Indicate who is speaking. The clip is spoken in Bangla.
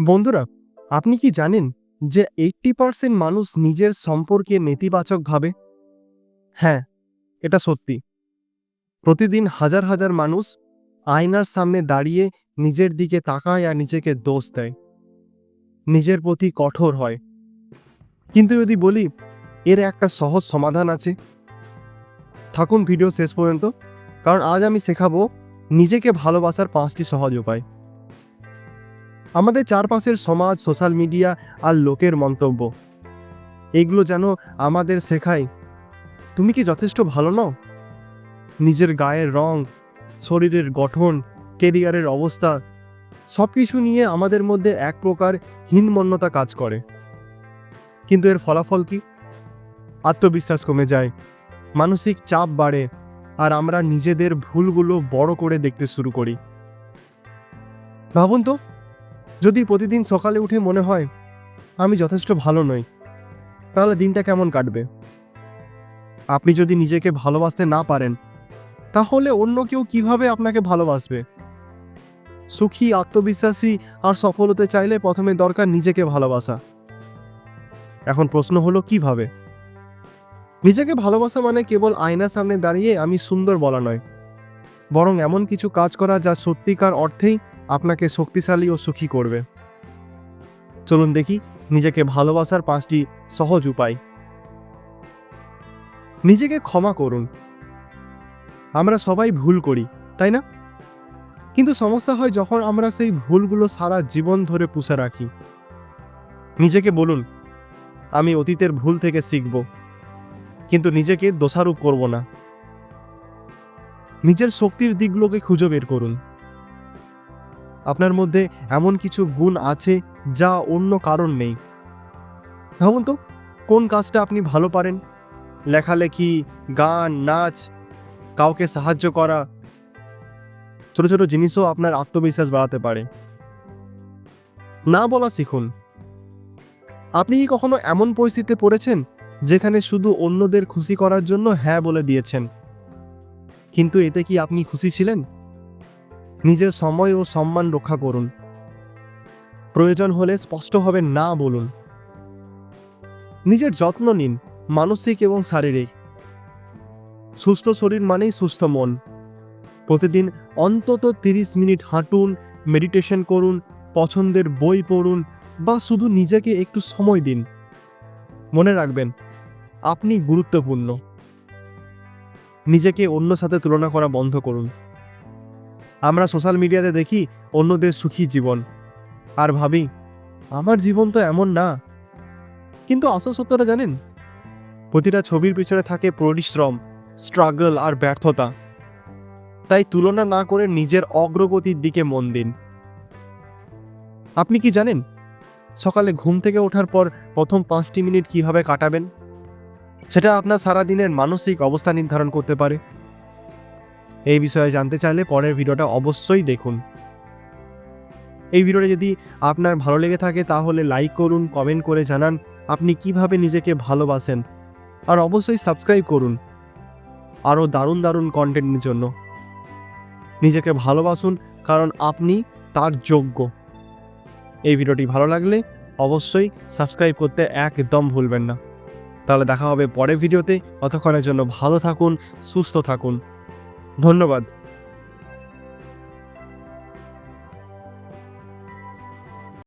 Speaker 1: বন্ধুরা, আপনি কি জানেন যে 80% মানুষ নিজের সম্পর্কে নেতিবাচক ভাবে? হ্যাঁ, এটা সত্যি। প্রতিদিন হাজার হাজার মানুষ আয়নার সামনে দাঁড়িয়ে নিজের দিকে তাকায় আর নিজেকে দোষ দেয়, নিজের প্রতি কঠোর হয়। কিন্তু যদি বলি এর একটা সহজ সমাধান আছে, থাকুন ভিডিও শেষ পর্যন্ত, কারণ আজ আমি শেখাবো নিজেকে ভালোবাসার 5টি সহজ উপায়। আমাদের চারপাশের সমাজ, সোশ্যাল মিডিয়া আর লোকের মন্তব্য, এগুলো যেন আমাদের শেখায় তুমি কি যথেষ্ট ভালো নও। নিজের গায়ের রং, শরীরের গঠন, কেরিয়ারের অবস্থা সব কিছু নিয়ে আমাদের মধ্যে এক প্রকার হীনমন্যতা কাজ করে। কিন্তু এর ফলাফল কি? আত্মবিশ্বাস কমে যায়, মানসিক চাপ বাড়ে, আর আমরা নিজেদের ভুলগুলো বড় করে দেখতে শুরু করি। ভাবুন তো, যদি প্রতিদিন সকালে উঠে মনে হয় আমি যথেষ্ট ভালো নই, তাহলে দিনটা কেমন কাটবে? আপনি যদি নিজেকে ভালোবাসতে না পারেন, তাহলে অন্য কেউ কিভাবে আপনাকে ভালোবাসবে? সুখী, আত্মবিশ্বাসী আর সফল হতে চাইলে প্রথমে দরকার নিজেকে ভালোবাসা। এখন প্রশ্ন হলো কিভাবে? নিজেকে ভালোবাসা মানে কেবল আয়নার সামনে দাঁড়িয়ে আমি সুন্দর বলা নয়, বরং এমন কিছু কাজ করা যা সত্যিকার অর্থেই আপনাকে শক্তিশালী ও সুখী করবে। চলুন দেখি নিজেকে ভালোবাসার 5টি সহজ উপায়। নিজেকে ক্ষমা করুন। আমরা সবাই ভুল করি, তাই না? কিন্তু সমস্যা হয় যখন আমরা সেই ভুলগুলো সারা জীবন ধরে পুষে রাখি। নিজেকে বলুন, আমি অতীতের ভুল থেকে শিখব, কিন্তু নিজেকে দোষারোপ করব না। নিজের শক্তির দিকগুলোকে খুঁজে বের করুন। আপনার মধ্যে এমন কিছু গুণ আছে যা অন্য কারণ নেই। ভাবুন তো, কোন কাজটা আপনি ভালো পারেন? লেখালেখি, গান, নাচ, কাউকে সাহায্য করা। ছোট ছোট জিনিসও আপনার আত্মবিশ্বাস বাড়াতে পারে। না বলা শিখুন। আপনি কি কখনো এমন পরিস্থিতিতে পড়েছেন যেখানে শুধু অন্যদের খুশি করার জন্য হ্যাঁ বলে দিয়েছেন, কিন্তু এতে কি আপনি খুশি ছিলেন? নিজের সময় ও সম্মান রক্ষা করুন। প্রয়োজন হলে স্পষ্টভাবে না বলুন। নিজের যত্ন নিন, মানসিক এবং শারীরিক। সুস্থ শরীর মানেই সুস্থ মন। প্রতিদিন অন্তত 30 মিনিট হাঁটুন, মেডিটেশন করুন, পছন্দের বই পড়ুন বা শুধু নিজেকে একটু সময় দিন। মনে রাখবেন, আপনি গুরুত্বপূর্ণ। নিজেকে অন্য সাথে তুলনা করা বন্ধ করুন। আমরা সোশ্যাল মিডিয়াতে দেখি অন্যদের সুখী জীবন আর ভাবি আমার জীবন তো এমন না। কিন্তু আসল সত্যটা জানেন? প্রতিটা ছবির পিছনে থাকে পরিশ্রম, স্ট্রাগল আর ব্যর্থতা। তাই তুলনা না করে নিজের অগ্রগতির দিকে মন দিন। আপনি কি জানেন সকালে ঘুম থেকে ওঠার পর প্রথম 5টি মিনিট কিভাবে কাটাবেন? সেটা আপনার সারাদিনের মানসিক অবস্থা নির্ধারণ করতে পারে। এই বিষয়ে জানতে চাইলে পরের ভিডিওটা অবশ্যই দেখুন। এই ভিডিওটা যদি আপনার ভালো লেগে থাকে তাহলে লাইক করুন, কমেন্ট করে জানান আপনি কিভাবে নিজেকে ভালোবাসেন, আর অবশ্যই সাবস্ক্রাইব করুন আরও দারুণ দারুণ কন্টেন্টের জন্য। নিজেকে ভালোবাসুন, কারণ আপনি তার যোগ্য। এই ভিডিওটি ভালো লাগলে অবশ্যই সাবস্ক্রাইব করতে একদম ভুলবেন না। তাহলে দেখা হবে পরের ভিডিওতে। ততক্ষণের জন্য ভালো থাকুন, সুস্থ থাকুন। ধন্যবাদ।